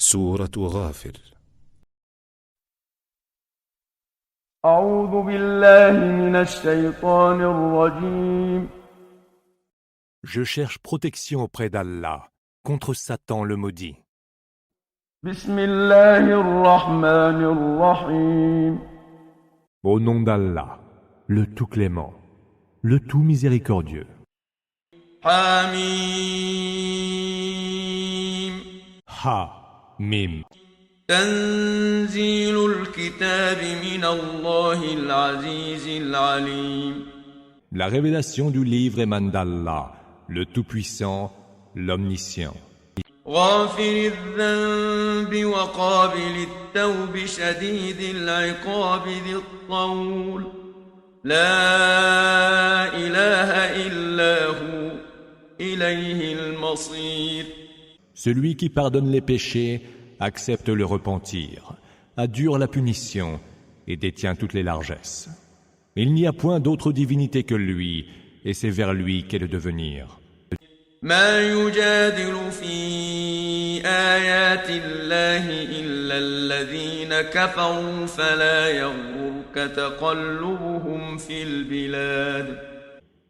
سورة غافر. أعوذ بالله من الشيطان الرجيم. Je cherche protection auprès d'Allah contre Satan le maudit. بسم الله الرحمن الرحيم. Au nom d'Allah, le tout clément, le tout miséricordieux. حميم Ha, Mim. تنزيل الكتاب من الله العزيز العليم La révélation du livre émane d'Allah, le tout-puissant, l'omniscient. غافر الذنب وقابل التوب شديد العقاب ذي الطول لا إله إلا هو إليه المصير Celui qui pardonne les péchés, accepte le repentir, adure la punition et détient toutes les largesses. Il n'y a point d'autre divinité que lui, et c'est vers lui qu'est le devenir. ما يجادل في آيات الله إلا الذين كفروا فلا يغرك تقلبهم في البلاد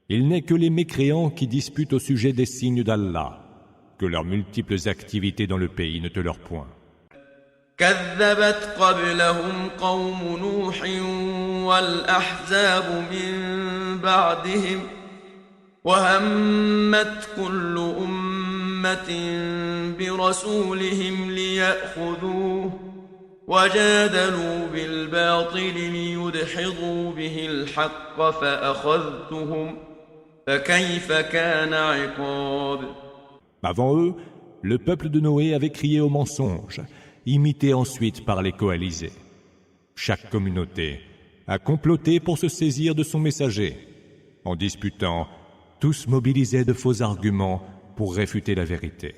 Il n'est que les mécréants qui disputent au sujet des signes d'Allah, que leurs multiples activités dans le pays ne te leur point. كذبت قبلهم قوم نوح والأحزاب من بعدهم وهمت كل أمة برسولهم ليأخذوه وجادلوا بالباطل ليدحضوا به الحق فأخذتهم فكيف كان عقاب Avant eux, le peuple de Noé avait crié au mensonge, imité ensuite par les coalisés. Chaque communauté a comploté pour se saisir de son messager. En disputant, tous mobilisaient de faux arguments pour réfuter la vérité.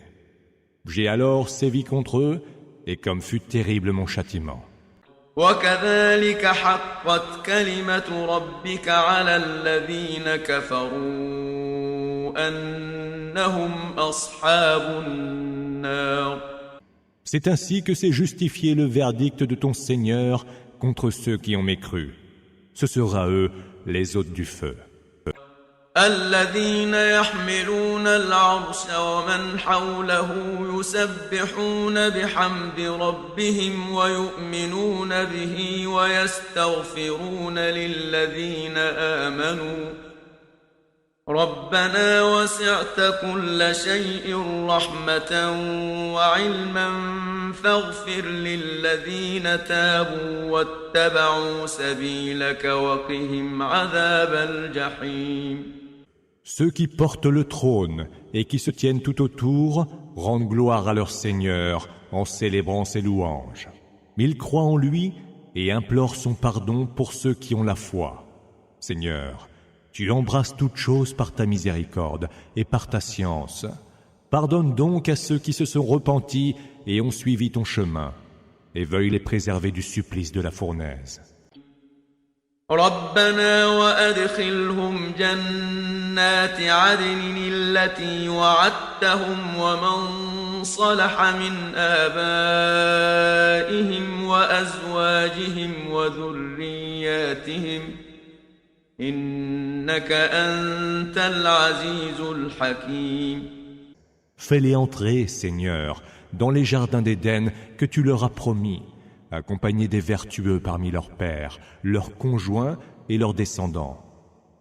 J'ai alors sévi contre eux, et comme fut terrible mon châtiment. وكذلك حقت كلمة ربك على الذين كفروا أنهم أصحاب النار C'est ainsi que s'est justifié le verdict de ton Seigneur contre ceux qui ont mécru. Ce sera eux les hôtes du feu. الذين يحملون العرش ومن حوله يسبحون بحمد ربهم ويؤمنون به ويستغفرون للذين آمنوا ربنا وسعت كل شيء رحمة وعلما فاغفر للذين تابوا واتبعوا سبيلك وقهم عذاب الجحيم Ceux qui portent le trône et qui se tiennent tout autour rendent gloire à leur Seigneur en célébrant ses louanges. Ils croient en lui et implorent son pardon pour ceux qui ont la foi. Seigneur, tu embrasses toutes choses par ta miséricorde et par ta science. Pardonne donc à ceux qui se sont repentis et ont suivi ton chemin, et veuille les préserver du supplice de la fournaise. ربنا وأدخلهم جنات عدن التي وعدتهم ومن صلح من آبائهم وأزواجهم وذرياتهم إنك أنت العزيز الحكيم Fais-les entrer, Seigneur, dans les jardins d'Éden que tu leur as promis, accompagnés des vertueux parmi leurs pères, leurs conjoints et leurs descendants.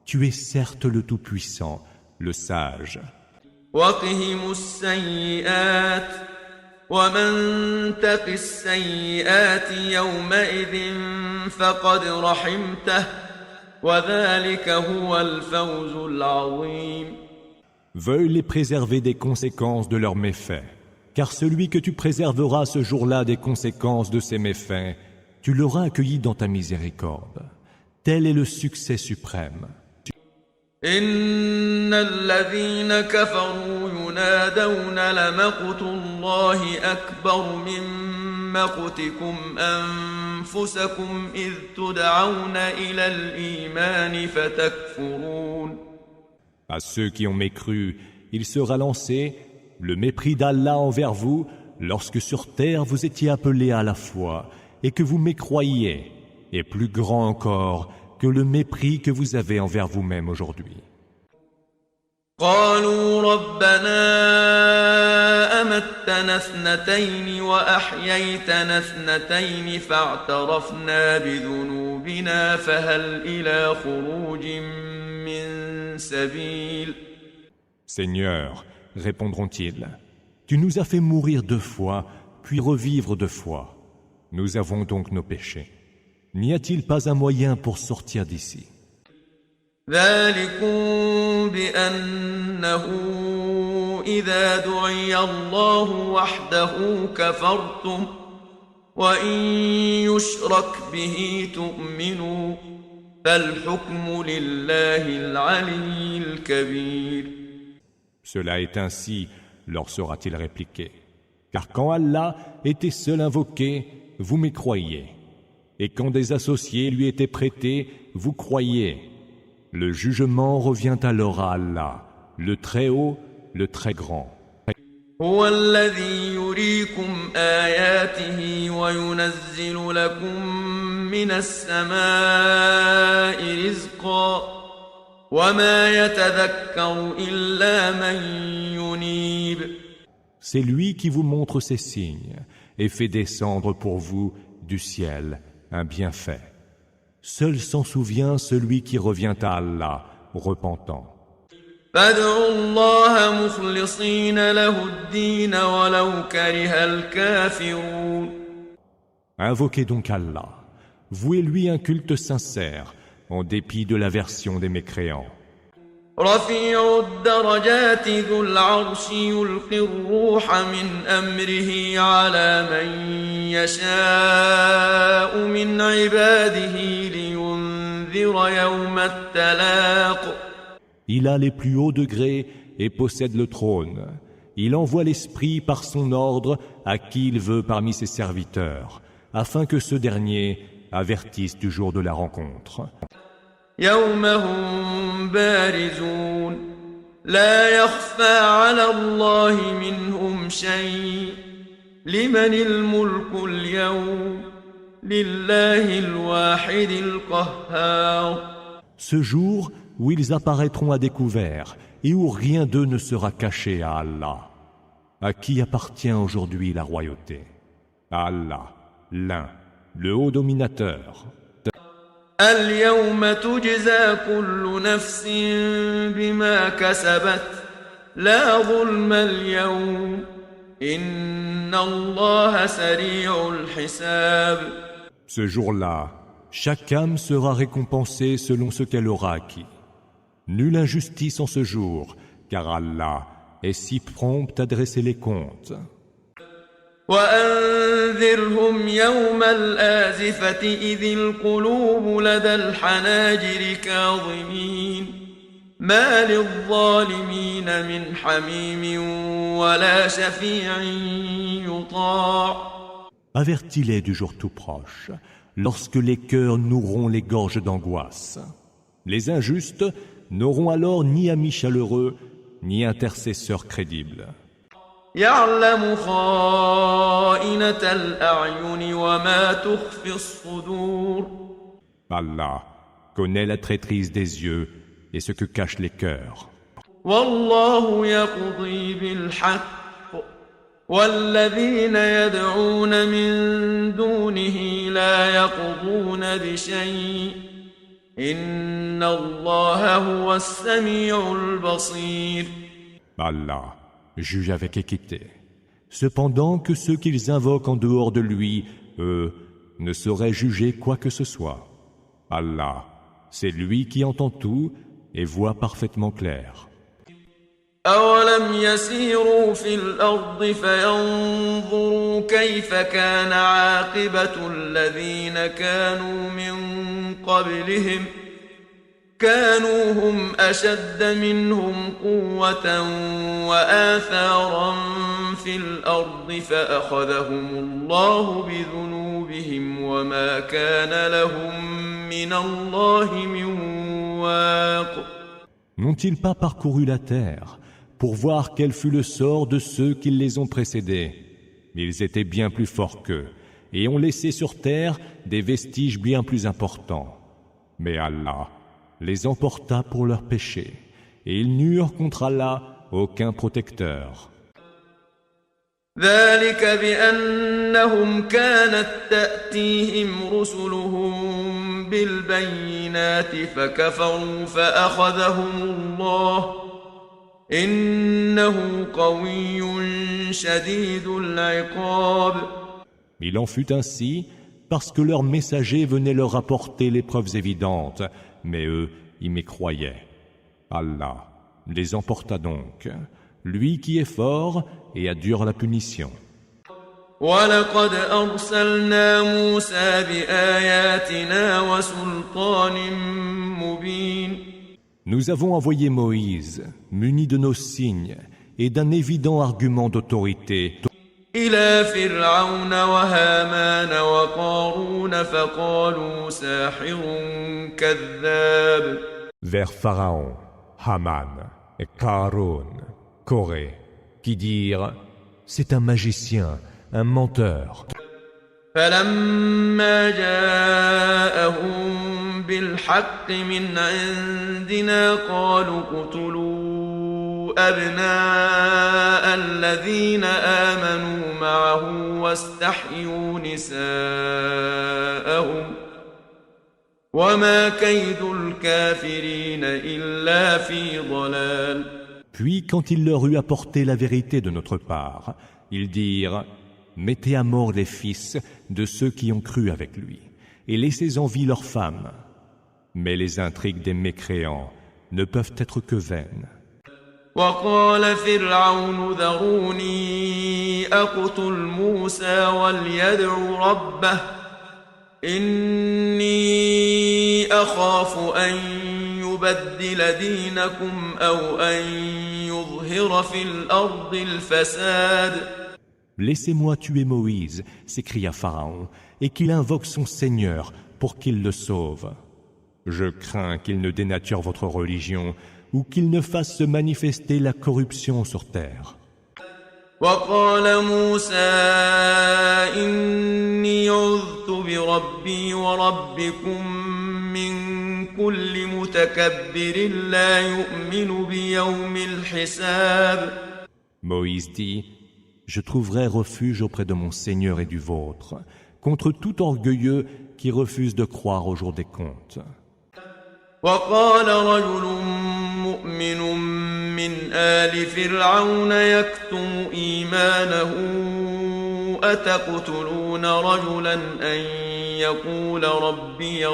Tu es certes le Tout-Puissant, le Sage. وقهم السيئات ومن تق السيئات يومئذ فقد رحمته وذلك هو الفوز العظيم Veuille les préserver des conséquences de leurs méfaits, car celui que tu préserveras ce jour-là des conséquences de ses méfaits, tu l'auras accueilli dans ta miséricorde. Tel est le succès suprême. إن الذين كفروا ينادون لمقت الله أكبر من مقتكم أنفسكم إذ تدعون إلى الإيمان فتكفرون À ceux qui ont mécru, il sera lancé, le mépris d'Allah envers vous lorsque sur terre vous étiez appelés à la foi et que vous mécroyiez, est plus grand encore que le mépris que vous avez envers vous-même aujourd'hui. قالوا ربنا أمتنا اثنتين وأحييتنا اثنتين فاعترفنا بذنوبنا فهل إلى خروج من سبيل. Seigneur, répondront-ils, tu nous as fait mourir 2 fois, puis revivre 2 fois. Nous avons donc nos péchés. N'y a-t-il pas un moyen pour sortir d'ici? ذلكم بأنه إذا دعي الله وحده كفرتم وإن يشرك به تؤمنوا فالحكم لله العلي الكبير. Cela est ainsi, leur sera-t-il répliqué. Car quand Allah était seul invoqué, vous mécroyiez. Et quand des associés lui étaient prêtés, vous croyiez. Le jugement revient alors à Allah, le Très-Haut, le Très-Grand. هو الذي يريكم آياته وينزل لكم من السماء رزقا وما يتذكر إلا من ينيب. C'est lui qui vous montre ses signes et fait descendre pour vous du ciel un bienfait. Seul s'en souvient celui qui revient à Allah, repentant. فادعوا الله مخلصين له الدين ولو كره الكافرون. Invoquez donc Allah, vouez-lui un culte sincère, en dépit de l'aversion des mécréants. رفيع الدرجات ذو العرش يلقي الروح من أمره على من يشاء من عباده لينذر يوم التلاق. Il a les plus hauts degrés et possède le trône. Il envoie l'Esprit par son ordre à qui il veut parmi ses serviteurs, afin que ce dernier avertisse du jour de la rencontre. يوم هم بارزون لا يخفى على الله منهم شيء لمن الملك اليوم لله الواحد القهار. Ce jour où ils apparaîtront à découvert et où rien d'eux ne sera caché à Allah. À qui appartient aujourd'hui la royauté? À Allah, l'un, le haut dominateur. اليوم تجزى كل نفس بما كسبت لا ظلم اليوم إن الله سريع الحساب. Ce jour-là, chaque âme sera récompensée selon ce qu'elle aura acquis. Nulle injustice en ce jour, car Allah est si prompt à dresser les comptes. وأنذرهم يوم الآزفة إذ القلوب لدى الحناجر كاظمين ما للظالمين من حميم ولا شفيع يطاع. Avertis-les du jour tout proche, lorsque les cœurs noueront les gorges d'angoisse. Les injustes n'auront alors ni amis chaleureux, ni intercesseurs crédibles. يعلم خائنة الأعين وما تخفي الصدور. Allah connaît la traîtrise des yeux et ce que cachent les cœurs. والله يقضي بالحق والذين يدعون من دونه لا يقضون بشيء إن الله هو السميع البصير. Allah juge avec équité. Cependant que ceux qu'ils invoquent en dehors de lui, eux, ne sauraient juger quoi que ce soit. Allah, c'est lui qui entend tout et voit parfaitement clair. أولم يسيروا في الأرض فينظروا كيف كان عاقبة الذين كانوا من قبلهم كانوا هم أشد منهم قوة وآثارا في الأرض فأخذهم الله بذنوبهم وما كان لهم من الله من واق. N'ont-ils pas parcouru la terre pour voir quel fut le sort de ceux qui les ont précédés? Ils étaient bien plus forts qu'eux et ont laissé sur terre des vestiges bien plus importants. Mais Allah les emporta pour leurs péchés et ils n'eurent contre Allah aucun protecteur. ذلك بأنهم كانت تأتيهم رسلهم بالبينات فكفروا فأخذهم الله إنه قوي شديد العقاب. Il en fut ainsi parce que leurs messagers venaient leur apporter les preuves évidentes, mais eux y mécroyaient. Allah les emporta donc, lui qui est fort et a dure la punition. وَلَقَدْ أَرْسَلْنَا مُوسَى بِآيَاتِنَا وَسُلْطَانٍ مُبِينٍ. Nous avons envoyé Moïse, muni de nos signes et d'un évident argument d'autorité, إِلَى فِرْعَوْنَ وَهَامَانَ وَقَارُونَ فَقَالُوا سَاحِرٌ كَذَّابٌ. vers Pharaon, Haman et Karun, Corée, qui dirent « C'est un magicien, un menteur ». فَلَمَّا جَاءَهُم بِالْحَقِّ مِنْ عِندِنَا قَالُوا اقْتُلُوا أَبْنَاءَ الَّذِينَ آمَنُوا مَعَهُ وَاسْتَحْيُوا نِسَاءَهُمْ وَمَا كَيْدُ الْكَافِرِينَ إِلَّا فِي ضَلَالٍ. Puis, quand il leur eut apporté la vérité de notre part, ils dirent « Mettez à mort les fils de ceux qui ont cru avec lui, et laissez en vie leurs femmes. » Mais les intrigues des mécréants ne peuvent être que vaines. وقال فرعون ذروني أقتل موسى وليدع ربه إني أخاف أن يبدل دينكم أو أن يظهر في الأرض الفساد. Laissez-moi tuer Moïse, s'écria Pharaon, et qu'il invoque son Seigneur pour qu'il le sauve. Je crains qu'il ne dénature votre religion ou qu'il ne fasse se manifester la corruption sur terre. وقال موسى إني عذت بربي وربكم من كل متكبر لا يؤمن بيوم الحساب. Moïse dit, je trouverai refuge auprès de mon Seigneur et du vôtre, contre tout orgueilleux qui refuse de croire au jour des comptes. وقال رجل مؤمن من آل فرعون يكتم إيمانه أتقتلون رجلا أن يقول ربي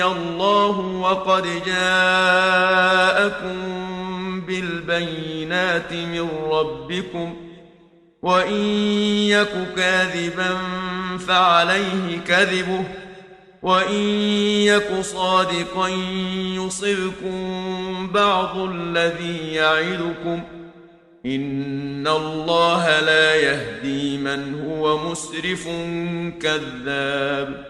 الله وقد جاءكم بالبينات من ربكم وإن يك كاذبا فعليه كذبه وإن يك صادقا يصبكم بعض الذي يعدكم إن الله لا يهدي من هو مسرف كذاب.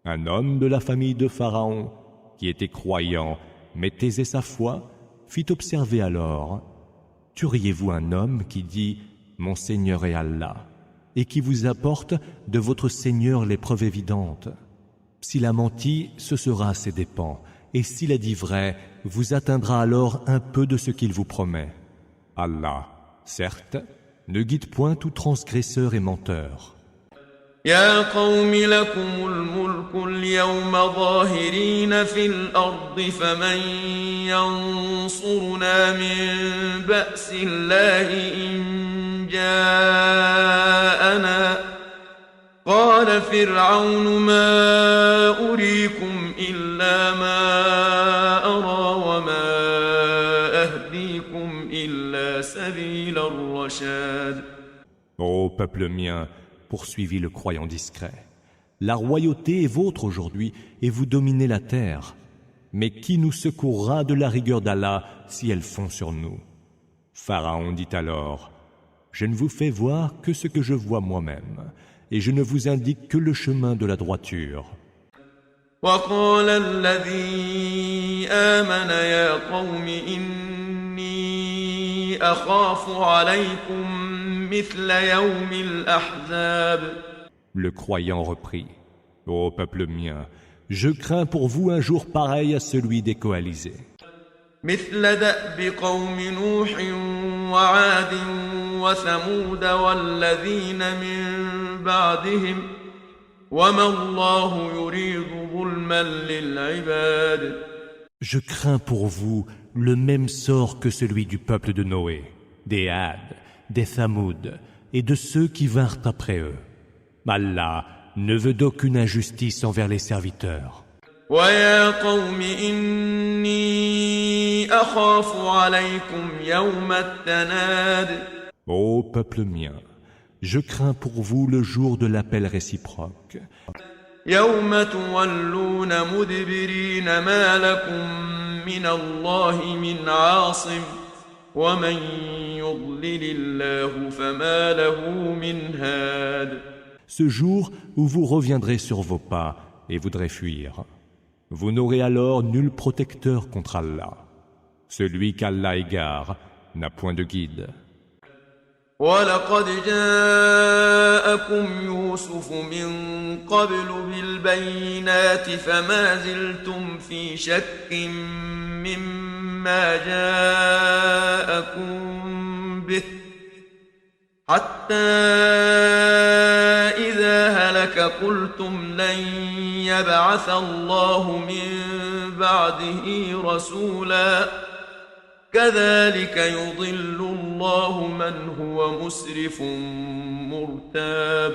Un homme de la famille de Pharaon, qui était croyant, mais taisait sa foi, fit observer alors, tueriez-vous un homme qui dit « Mon Seigneur est Allah » et qui vous apporte de votre Seigneur les preuves évidentes? S'il a menti, ce sera à ses dépens, et s'il a dit vrai, vous atteindra alors un peu de ce qu'il vous promet. Allah, certes, ne guide point tout transgresseur et menteur. يا قوم لكم الملك اليوم ظاهرين في الأرض فمن ينصرنا من بأس الله إن جاءنا قال فرعون ما أريكم إلا ما أرى وما أهديكم إلا سبيل الرشاد. Ô peuple mien, poursuivit le croyant discret, la royauté est vôtre aujourd'hui et vous dominez la terre. Mais qui nous secourra de la rigueur d'Allah si elle fond sur nous? Pharaon dit alors, je ne vous fais voir que ce que je vois moi-même, et je ne vous indique que le chemin de la droiture. وقال الذي آمن يا قوم إني أخاف عليكم مثل يوم الأحزاب. Le croyant reprit: Ô peuple mien, je crains pour vous un jour pareil à celui des coalisés. مثل دأب قوم نوح وعاد وثمود والذين من بعدهم وما الله يريد ظلما للعباد. Je crains pour vous le même sort que celui du peuple de Noé, des Had, des Thamoud et de ceux qui vinrent après eux. Allah ne veut d'aucune injustice envers les serviteurs. ويا قوم إني أخاف عليكم يوم التناد. Ô peuple mien, je crains pour vous le jour de l'appel réciproque. يوم تولون مدبرين ما لكم من الله من عاصم ومن يضلل الله فما له من هاد. Ce jour où vous reviendrez sur vos pas et voudrez fuir. Vous n'aurez alors nul protecteur contre Allah. Celui qu'Allah égare n'a point de guide. وَلَقَدْ جَاءَكُمْ يُوسُفُ مِنْ قَبْلُ بِالْبَيِّنَاتِ فَمَا زِلْتُمْ فِي شَكٍّ مِّمَّا جَاءَكُمْ بِهِ حَتَّى إِذَا هَلَكَ قُلْتُمْ لَنْ يَبْعَثَ اللَّهُ مِنْ بَعْدِهِ رَسُولًا كذلك يضل الله من هو مسرف مرتاب.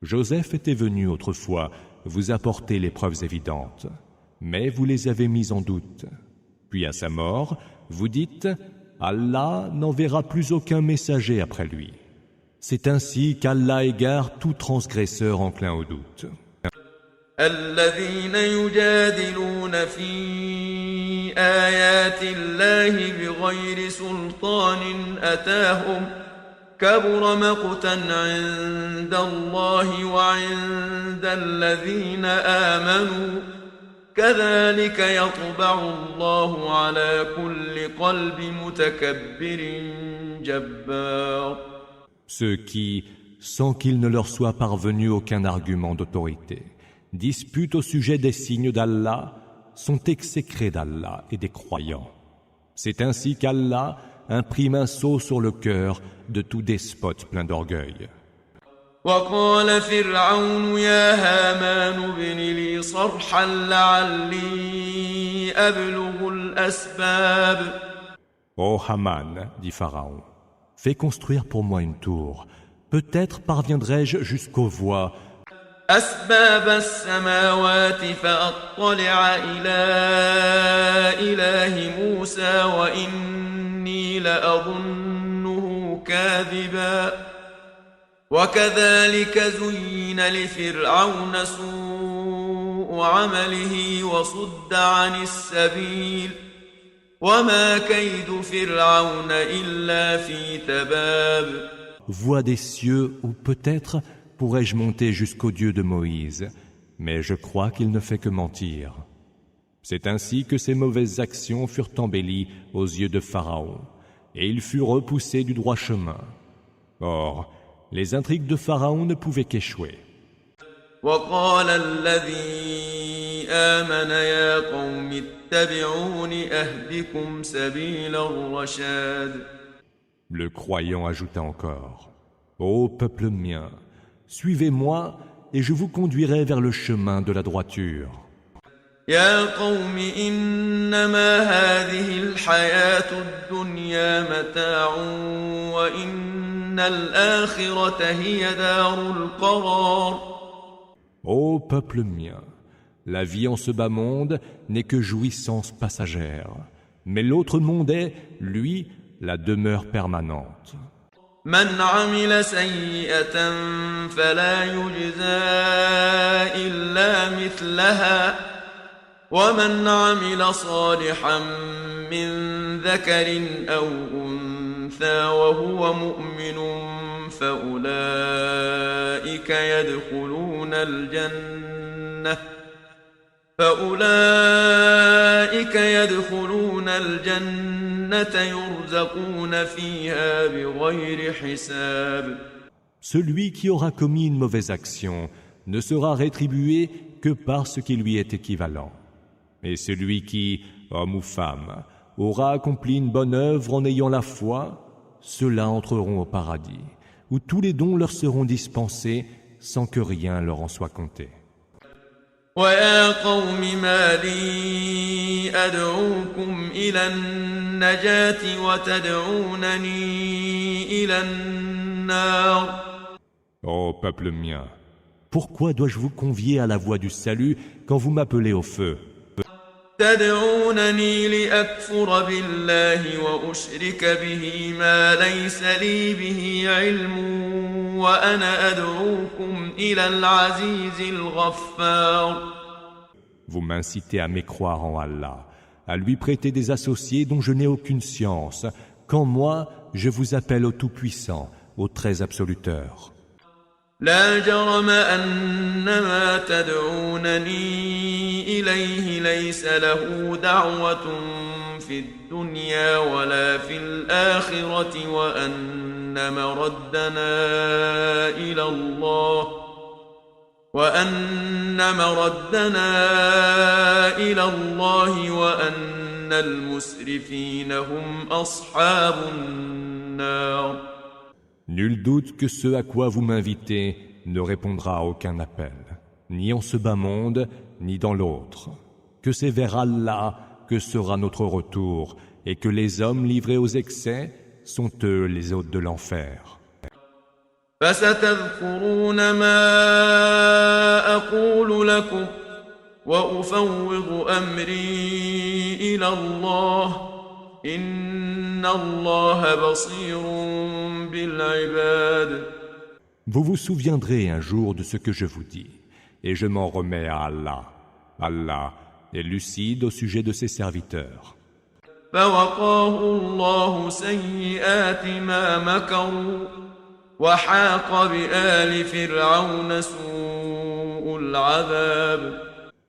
Joseph était venu autrefois vous apporter les preuves évidentes, mais vous les avez mises en doute. Puis à sa mort, vous dites: Allah n'enverra plus aucun messager après lui. C'est ainsi qu'Allah égare tout transgresseur enclin au doute. الذين يجادلون في آيات الله بغير سلطان أتاهم كبر مقتا عند الله وعند الذين آمنوا كذلك يطبع الله على كل قلب متكبر جبار. Ceux qui, sans qu'il ne leur soit parvenu aucun argument d'autorité, disputent au sujet des signes d'Allah, sont exécrés d'Allah et des croyants. C'est ainsi qu'Allah imprime un sceau sur le cœur de tout despote plein d'orgueil. وقال فرعون يا هامان ابن لي صرحا لعلي أبلغ الأسباب. Ô Haman, dit Pharaon, fais construire pour moi une tour. Peut-être parviendrai-je jusqu'aux voies أسباب السماوات فأطلع إلى إله موسى وإني لأظنه كاذبا وكذلك زين لفرعون سوء عمله وصد عن السبيل وما كيد فرعون إلا في تباب. Voix des cieux ou peut-être pourrais-je monter jusqu'au Dieu de Moïse, mais je crois qu'il ne fait que mentir. C'est ainsi que ses mauvaises actions furent embellies aux yeux de Pharaon, et il fut repoussé du droit chemin. Or, les intrigues de Pharaon ne pouvaient qu'échouer. وقال الذي آمن يا قوم اتبعون أهدكم سبيل الرشاد. Le croyant ajouta encore: Ô peuple mien, suivez-moi et je vous conduirai vers le chemin de la droiture. يا قوم إنما هذه الحياة الدنيا متاع وإن الآخرة هي دار القرار. Ô peuple mien, la vie en ce bas monde n'est que jouissance passagère, mais l'autre monde est, lui, la demeure permanente. من عمل سيئة فلا يجزى إلا مثلها ومن عمل صالحا من ذكر أو أنثى وهو مؤمن فأولئك يدخلون الجنة فأولئك يدخلون الجنة يرزقون فيها بغير حساب. Celui qui aura commis une mauvaise action ne sera rétribué que par ce qui lui est équivalent. Et celui qui, homme ou femme, aura accompli une bonne œuvre en ayant la foi, ceux-là entreront au paradis, où tous les dons leur seront dispensés sans que rien leur en soit compté. ويا قوم ما لي أدعوكم إلى النجاة وتدعونني إلى النار. Ô peuple mien, pourquoi dois-je vous convier à la voie du salut quand vous m'appelez au feu? تدعونني لأكفر بالله وأشرك به ما ليس لي به علم وأنا أدعوكم إلى العزيز الغفار. Vous m'incitez à mécroire en Allah, à lui prêter des associés dont je n'ai aucune science, quand moi, je vous appelle au Tout-Puissant, au Très Absoluteur. لا جرم أن ما تدعونني إليه ليس له دعوة في الدنيا ولا في الآخرة وأن مردنا إلى الله وأن المسرفين هم أصحاب النار. Nul doute que ce à quoi vous m'invitez ne répondra à aucun appel, ni en ce bas monde, ni dans l'autre. Que c'est vers Allah que sera notre retour, et que les hommes livrés aux excès sont eux les hôtes de l'enfer. فستذكرون ما أقول لكم وأفوض أمري إلى الله إن الله بصير بالعباد. Vous vous souviendrez un jour de ce que je vous dis, et je m'en remets à Allah. Allah est lucide au sujet de ses serviteurs. فوقاه الله سيئات ما مكروا وحاق بآل فرعون سوء العذاب.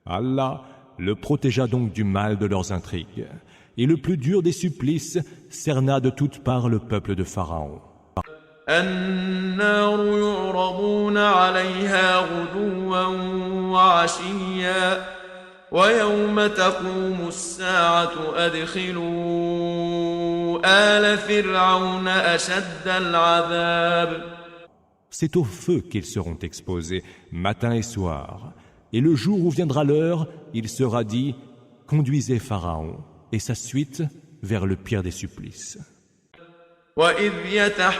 Allah le protégea donc du mal de leurs intrigues, et le plus dur des supplices cerna de toutes parts le peuple de Pharaon. النار يعرضون عليها غدوا وعشيا ويوم تقوم الساعة أدخلوا آل فرعون أشد العذاب. C'est au feu qu'ils seront exposés, matin et soir. Et le jour où viendra l'heure, il sera dit « Conduisez Pharaon et sa suite vers le pire des supplices. » وإذ يتحاجون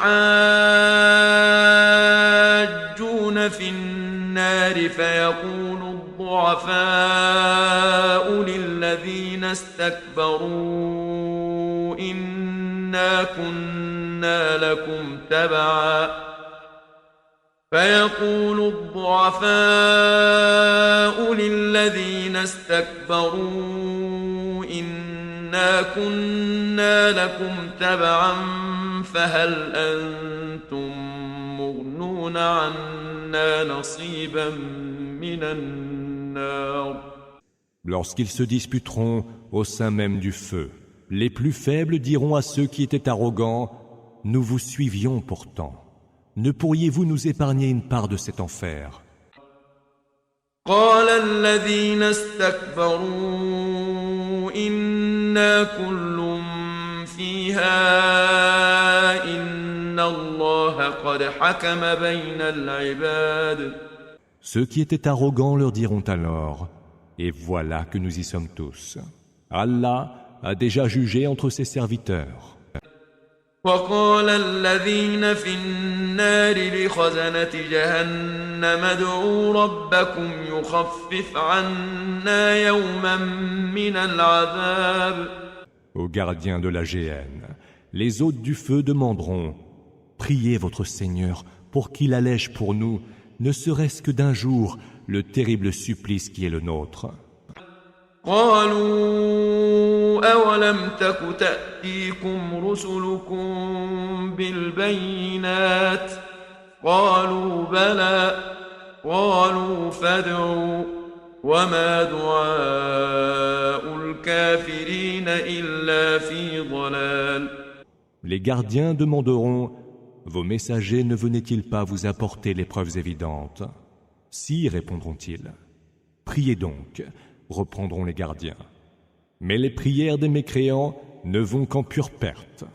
في النار فيقول الضعفاء للذين استكبروا إنا كنا لكم تبعا فهل أنتم مغنون عنا نصيبا من النار. Lorsqu'ils se disputeront au sein même du feu, les plus faibles diront à ceux qui étaient arrogants « Nous vous suivions pourtant. Ne pourriez-vous nous épargner une part de cet enfer ?» قال الذين استكبروا إنا كل فيها إن الله قد حكم بين العباد. Ceux qui étaient arrogants leur diront alors « Et voilà que nous y sommes tous. Allah a déjà jugé entre ses serviteurs. » وقال الذين في النار لخزنة جهنم ادعوا ربكم يخفف عنا يوما من العذاب. Aux gardiens de la géhenne, les hôtes du feu demanderont « Priez votre Seigneur pour qu'il allège pour nous, ne serait-ce que d'un jour, le terrible supplice qui est le nôtre. » قالوا أولم تك تأتيكم رسلكم بالبينات قالوا بلى قالوا فادعوا وما دعاء الكافرين إلا في ضلال. Les gardiens demanderont: vos messagers ne venaient-ils pas vous apporter les preuves évidentes? Si, répondront-ils. Priez donc, reprendront les gardiens. Mais les prières des mécréants ne vont qu'en pure perte.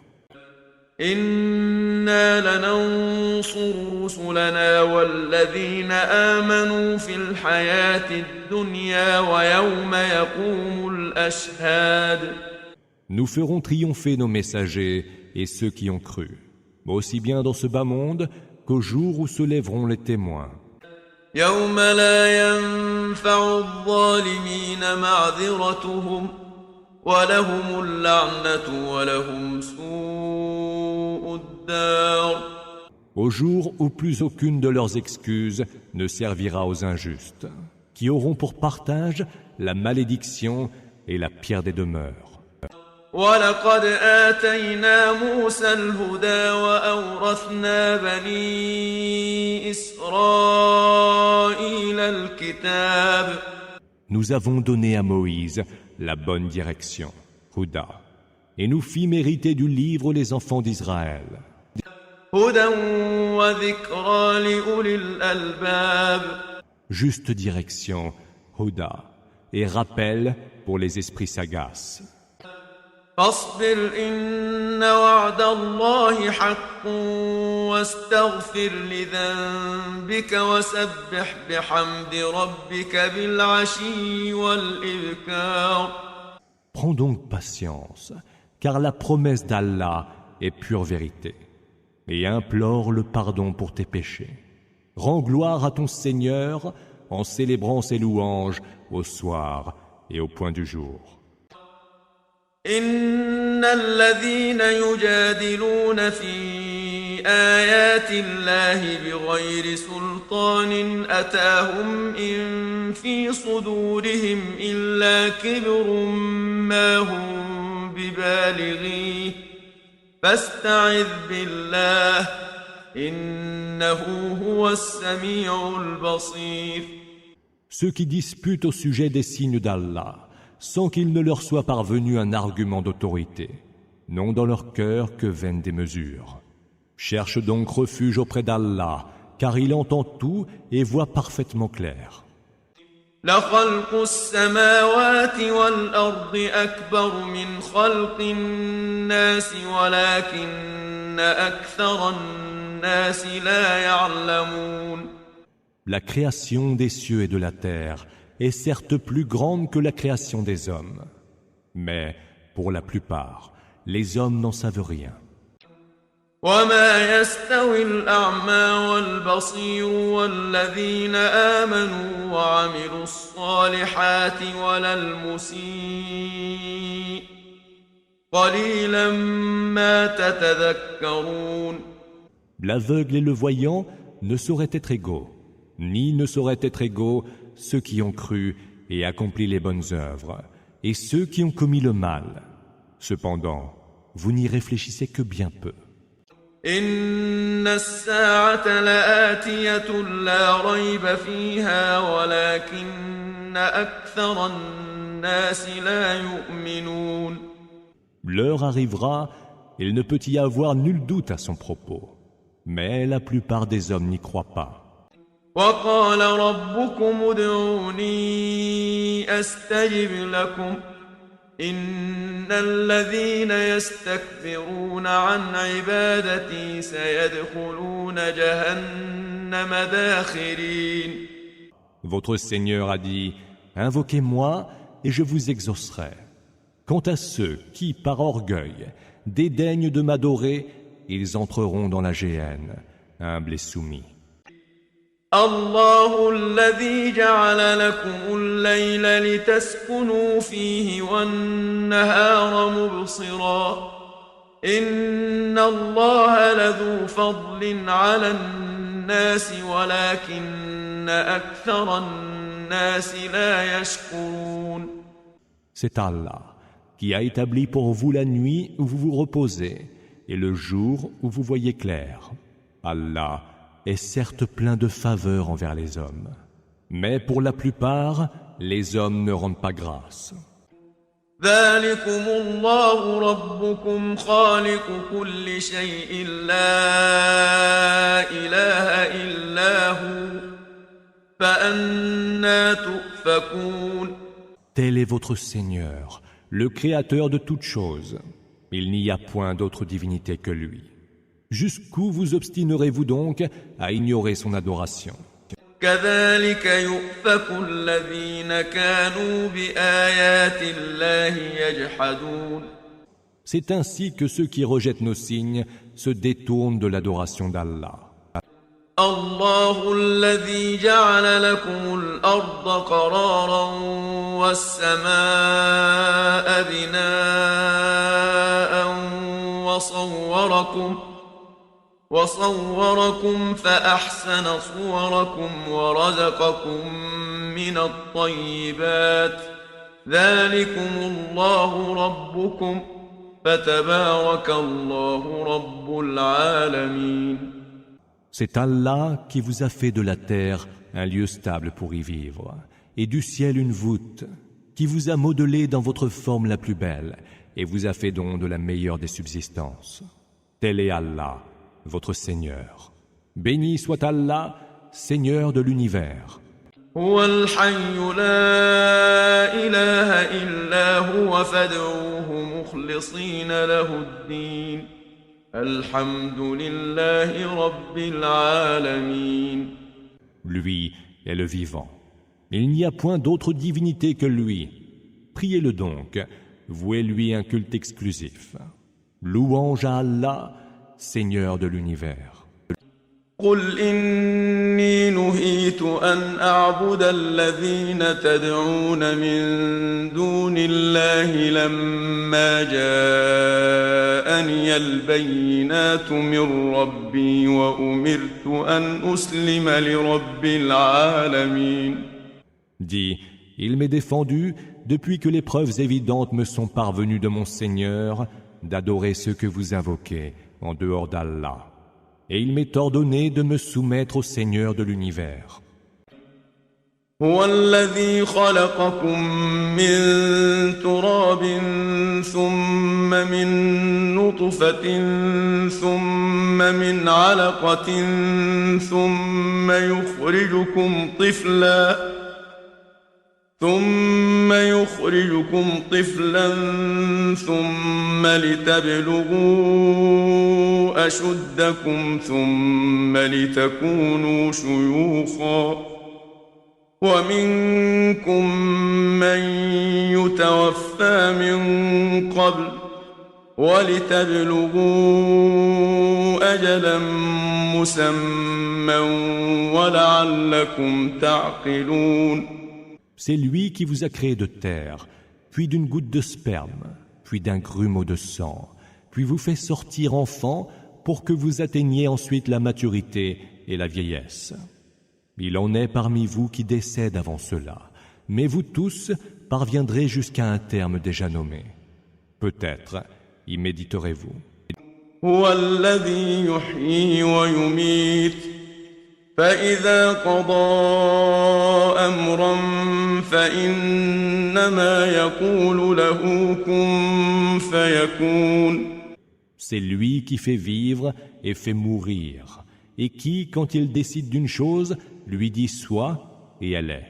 إنا لننصر رسلنا والذين آمنوا في الحياة الدنيا ويوم يقوم الأشهاد. Nous ferons triompher nos messagers et ceux qui ont cru, aussi bien dans ce bas monde qu'au jour où se lèveront les témoins. يوم لا ينفع الظالمين معذرتهم ولهم اللعنة ولهم سوء الدار. Au jour où plus aucune de leurs excuses ne servira aux injustes, qui auront pour partage la malédiction et la pire des demeures. ولقد آتينا موسى الهدى وأورثنا بني إسرائيل الكتاب. Nous avons donné à Moïse la bonne direction, Houda, et nous fîmes hériter du livre les enfants d'Israël. هدى وذكرى لأولي الألباب. Juste direction, Houda, et rappel pour les esprits sagaces. فاصبر إن وعد الله حق واستغفر لذنبك وسبح بحمد ربك بالعشي والإبكار. Prends donc patience, car la promesse d'Allah est pure vérité, et implore le pardon pour tes péchés. Rends gloire à ton Seigneur en célébrant ses louanges au soir et au point du jour. إن الذين يجادلون في آيات الله بغير سلطان أتاهم إن في صدورهم إلا كبر ما هم ببالغيه فاستعذ بالله إنه هو السميع البصير. Ceux qui disputent au sujet des signes d'Allah, sans qu'il ne leur soit parvenu un argument d'autorité, n'ont dans leur cœur que vaines démesures. Cherche donc refuge auprès d'Allah, car il entend tout et voit parfaitement clair. لخلق السماوات والأرض أكبر من خلق الناس ولكن أكثر الناس لا يعلمون. La création des cieux et de la terre est certes plus grande que la création des hommes. Mais, pour la plupart, les hommes n'en savent rien. وما يستوي الأعمى والبصير والذين آمنوا وعملوا الصالحات ولا المسيء قليلا ما تتذكرون. L'aveugle et le voyant ne sauraient être égaux, ni ne sauraient être égaux ceux qui ont cru et accompli les bonnes œuvres, et ceux qui ont commis le mal. Cependant, vous n'y réfléchissez que bien peu. إن الساعة لآتية لا ريب فيها ولكن أكثر الناس لا يؤمنون. L'heure arrivera, il ne peut y avoir nul doute à son propos, mais la plupart des hommes n'y croient pas. وقال ربكم ادعوني أستجب لكم إن الذين يستكبرون عن عبادتي سيدخلون جهنم داخرين. Votre Seigneur a dit: invoquez-moi et je vous exaucerai. Quant à ceux qui, par orgueil, dédaignent de m'adorer, ils entreront dans la géhenne, humbles et soumis. الله الذي جعل لكم الليل لتسكنوا فيه والنهار مبصرا إن الله لذو فضل على الناس ولكن أكثر الناس لا يشكرون. C'est Allah qui a établi pour vous la nuit où vous vous reposez et le jour où vous voyez clair. Allah est certes plein de faveurs envers les hommes, mais pour la plupart, les hommes ne rendent pas grâce. ذلكم الله ربكم خالق كل شيء لا إله إلا هو فأنى تؤفكون. Tel est votre Seigneur, le Créateur de toutes choses. Il n'y a point d'autre divinité que lui. Jusqu'où vous obstinerez-vous donc à ignorer son adoration? كذلك يؤفك الذين كانوا بآيات الله يجحدون. C'est ainsi que ceux qui rejettent nos signes se détournent de l'adoration d'Allah. الله الذي جعل لكم الأرض قرارا والسماء بناء وصوركم فأحسن صوركم ورزقكم من الطيبات ذلكم الله ربكم فتبارك الله رب العالمين. C'est Allah qui vous a fait de la terre un lieu stable pour y vivre, et du ciel une voûte, qui vous a modelé dans votre forme la plus belle, et vous a fait don de la meilleure des subsistances. Tel est Allah, votre Seigneur. Béni soit Allah, Seigneur de l'univers. هو الحي لا إله إلا هو فادعوه مخلصين له الدين الحمد لله رب العالمين. Lui est le vivant. Il n'y a point d'autre divinité que lui. Priez-le donc, vouez-lui un culte exclusif. Louange à Allah, Seigneur de l'univers. قل إني نهيت أن أعبد الذين تدعون من دون الله لما جاءني البينات من ربي وأمرت أن أسلم لرب العالمين. Dis, il m'est défendu, depuis que les preuves évidentes me sont parvenues de mon Seigneur, d'adorer ceux que vous invoquez en dehors d'Allah. Et il m'est ordonné de me soumettre au Seigneur de l'univers. هو الذي خلقكم من تراب ثم من نطفة ثم من علقة ثم يخرجكم طفلا ثم لتبلغوا أشدكم ثم لتكونوا شيوخا ومنكم من يتوفى من قبل ولتبلغوا أجلا مسمى ولعلكم تعقلون. C'est lui qui vous a créé de terre, puis d'une goutte de sperme, puis d'un grumeau de sang, puis vous fait sortir enfant pour que vous atteigniez ensuite la maturité et la vieillesse. Il en est parmi vous qui décèdent avant cela, mais vous tous parviendrez jusqu'à un terme déjà nommé. Peut-être y méditerez-vous. هو الذي يحيي ويميت فإذا قضى أمرا فإنما يقول له كن فيكون. C'est lui qui fait vivre et fait mourir, et qui, quand il décide d'une chose, lui dit sois, et elle est.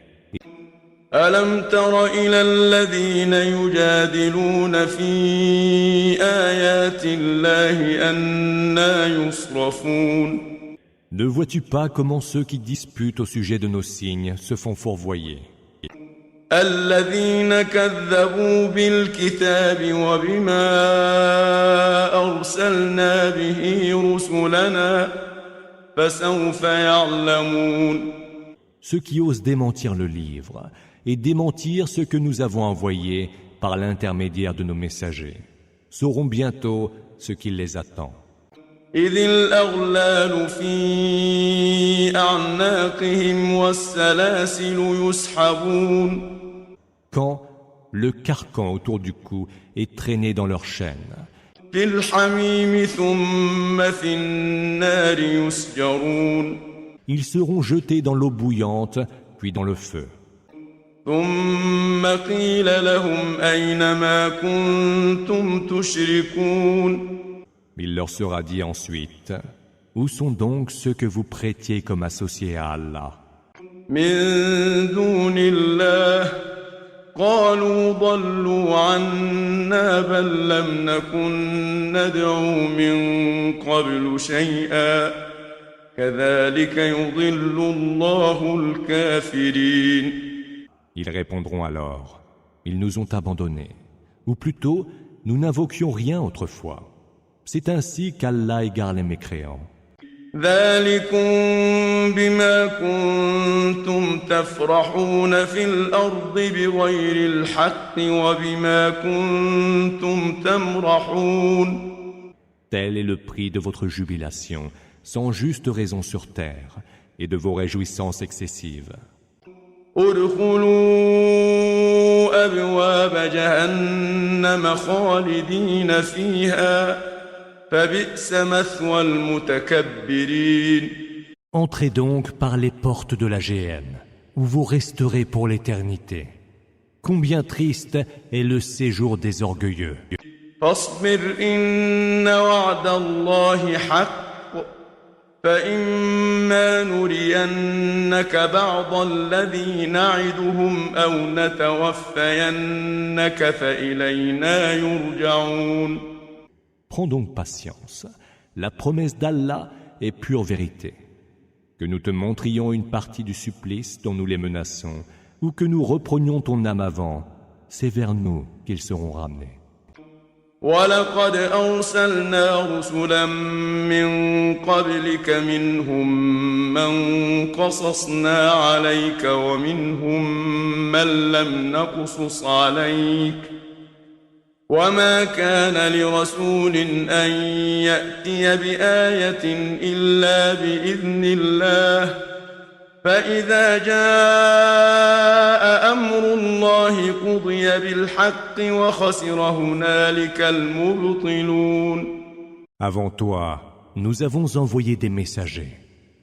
ألم تر إلى الذين يجادلون في آيات الله أنى يصرفون. Ne vois-tu pas comment ceux qui disputent au sujet de nos signes se font fourvoyer? الذين كذبوا بالكتاب وبما أرسلنا به رسلنا فسوف يعلمون. Ceux qui osent démentir le livre et démentir ce que nous avons envoyé par l'intermédiaire de nos messagers sauront bientôt ce qui les attend. إذ الأغلال في أعناقهم والسلاسل يسحبون. Quand le carcan autour du cou est traîné dans leurs chaînes, في الحميم ثم في النار يسجرون. ils seront jetés dans l'eau bouillante, puis dans le feu. ثم قيل لهم أين ما كنتم تشركون Il leur sera dit ensuite, où sont donc ceux que vous prêtiez comme associés à Allah? من دون الله قالوا ضلوا عنا بل لم نكن ندعو من قبل شيئا كذلك يضل الله الكافرين. Ils répondront alors, ils nous ont abandonnés, ou plutôt, nous n'invoquions rien autrefois. C'est ainsi qu'Allah égare les mécréants. ذلكم بما كنتم تفرحون في الأرض بغير الحق وبما كنتم تمرحون. Tel est le prix de votre jubilation, sans juste raison sur terre, et de vos réjouissances excessives. ادخلوا أبواب جهنم خالدين فيها فبئس مثوى المتكبرين. Entrez donc par les portes de la géhenne, où vous resterez pour l'éternité. Combien triste est le séjour des orgueilleux. فاصبر إن وعد الله حق فإما نرينك بعض الذي نعدهم أو نتوفينك فإلينا يرجعون. Prends donc patience. La promesse d'Allah est pure vérité. Que nous te montrions une partie du supplice dont nous les menaçons, ou que nous reprenions ton âme avant, c'est vers nous qu'ils seront ramenés. ولقد أرسلنا رسلا من قبلك منهم من قصصنا عليك ومنهم من لم نقصص عليك وما كان لرسول أن يأتي بآية إلا بإذن الله فإذا جاء أمر الله قضي بالحق وخسر هنالك المبطلون. Avant toi, nous avons envoyé des messagers.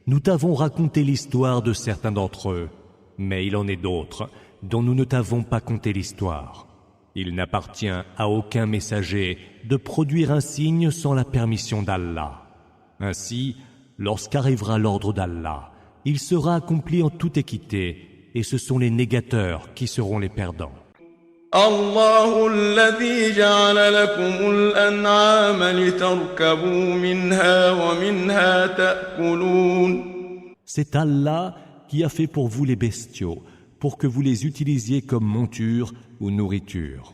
Nous t'avons raconté l'histoire de certains d'entre eux, mais il en est d'autres dont nous ne t'avons pas conté l'histoire. Il n'appartient à aucun messager de produire un signe sans la permission d'Allah. Ainsi, lorsqu'arrivera l'ordre d'Allah, il sera accompli en toute équité, et ce sont les négateurs qui seront les perdants. الله الذي جعل لكم الأنعام لتركبوا منها ومنها تأكلون. C'est Allah qui a fait pour vous les bestiaux, pour que vous les utilisiez comme monture ou nourriture.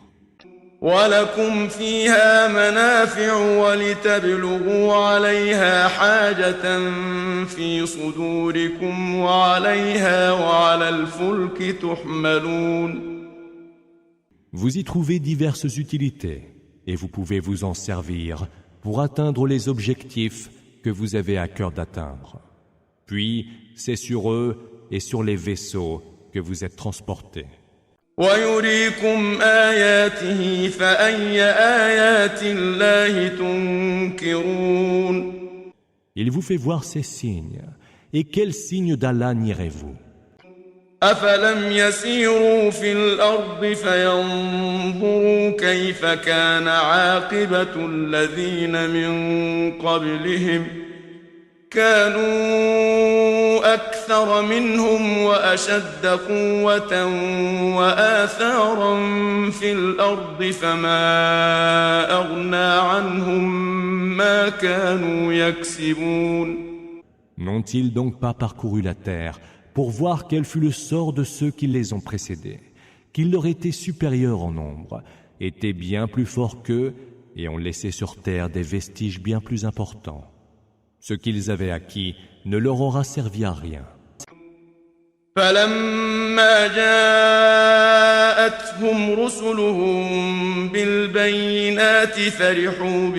ولكم فيها منافع ولتبلغوا عليها حاجة في صدوركم وعليها وعلى الفلك تحملون. Vous y trouvez diverses utilités, et vous pouvez vous en servir pour atteindre les objectifs que vous avez à cœur d'atteindre. Puis, c'est sur eux et sur les vaisseaux que vous êtes transportés. ويريكم آياته فأي آيات الله تنكرون. Il vous fait voir ces signes. Et quels signes d'Allah nierez-vous? أفلم يسيروا في الأرض فينظروا كيف كان عاقبة الذين من قبلهم كانوا أكثر منهم وأشد قوة وآثارا في الأرض فما أغنى عنهم ما كانوا يكسبون. N'ont-ils donc pas parcouru la terre pour voir quel fut le sort de ceux qui les ont précédés, qu'ils leur étaient supérieurs en nombre, étaient bien plus forts qu'eux et ont laissé sur terre des vestiges bien plus importants. Ce qu'ils avaient acquis ne leur aura servi à rien. فلما جاءتهم رسلهم بالبينات فرحوا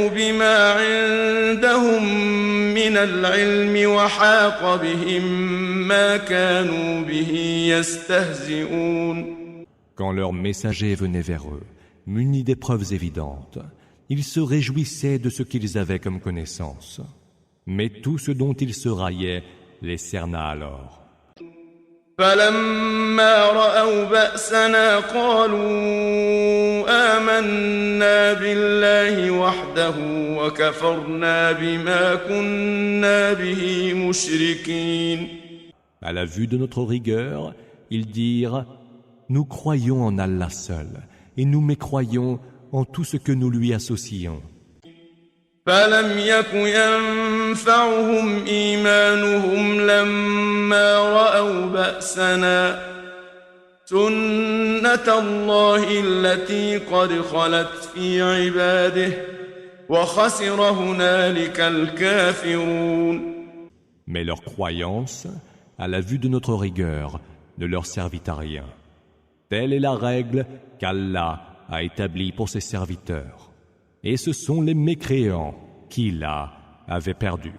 بما عندهم من العلم وحاق بهم ما كانوا به يستهزئون. Quand leur messager venait vers eux, munis des preuves évidentes, ils se réjouissaient de ce qu'ils avaient comme connaissance. Mais tout ce dont ils se raillaient les cerna alors. فلما رأوا بأسنا قالوا آمنا بالله وحده وكفرنا بما كنا به مشركين. À la vue de notre rigueur, ils dirent « Nous croyons en Allah seul, et nous mécroyons en tout ce que nous lui associons. » فلم يك ينفعهم إيمانهم لما رأوا بأسنا سنة الله التي قد خلت في عباده وخسر هنالك الكافرون. Mais leur croyance, à la vue de notre rigueur, ne leur servit à rien. Telle est la règle qu'Allah a établie pour ses serviteurs. Et ce sont les mécréants qui, là, avaient perdu.